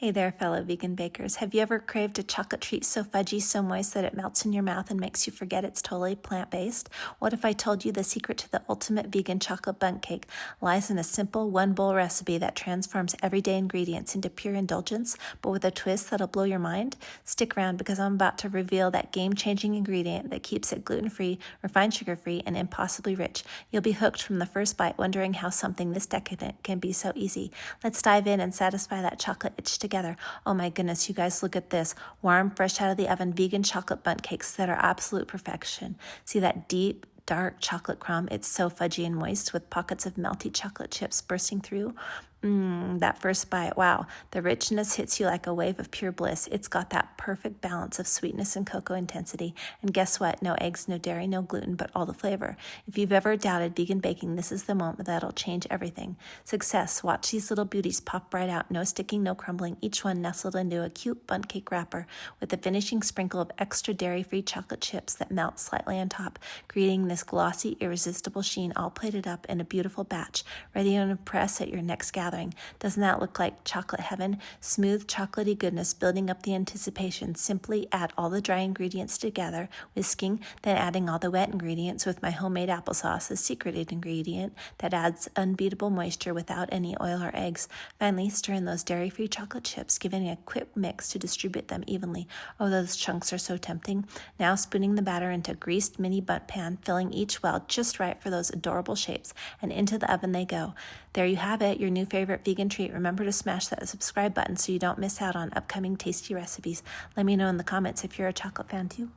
Hey there, fellow vegan bakers. Have you ever craved a chocolate treat so fudgy, so moist that it melts in your mouth and makes you forget it's totally plant-based? What if I told you the secret to the ultimate vegan chocolate bundt cake lies in a simple one-bowl recipe that transforms everyday ingredients into pure indulgence, but with a twist that'll blow your mind? Stick around because I'm about to reveal that game-changing ingredient that keeps it gluten-free, refined sugar-free, and impossibly rich. You'll be hooked from the first bite, wondering how something this decadent can be so easy. Let's dive in and satisfy that chocolate itch together. Oh my goodness, you guys, look at this. Warm, fresh out of the oven, vegan chocolate bundt cakes that are absolute perfection. See that deep, dark chocolate crumb? It's so fudgy and moist with pockets of melty chocolate chips bursting through. That first bite, wow. The richness hits you like a wave of pure bliss. It's got that perfect balance of sweetness and cocoa intensity. And guess what? No eggs, no dairy, no gluten, but all the flavor. If you've ever doubted vegan baking, this is the moment that'll change everything. Success. Watch these little beauties pop right out. No sticking, no crumbling. Each one nestled into a cute bundt cake wrapper with a finishing sprinkle of extra dairy-free chocolate chips that melt slightly on top, creating this glossy, irresistible sheen all plated up in a beautiful batch, ready to impress at your next gathering. Doesn't that look like chocolate heaven? Smooth, chocolatey goodness building up the anticipation. Simply add all the dry ingredients together, whisking, then adding all the wet ingredients with my homemade applesauce, a secret ingredient that adds unbeatable moisture without any oil or eggs. Finally, stir in those dairy-free chocolate chips, giving a quick mix to distribute them evenly. Oh, those chunks are so tempting. Now spooning the batter into a greased mini bundt pan, filling each well just right for those adorable shapes, and into the oven they go. There you have it, your new favorite vegan treat. Remember to smash that subscribe button so you don't miss out on upcoming tasty recipes. Let me know in the comments if you're a chocolate fan too.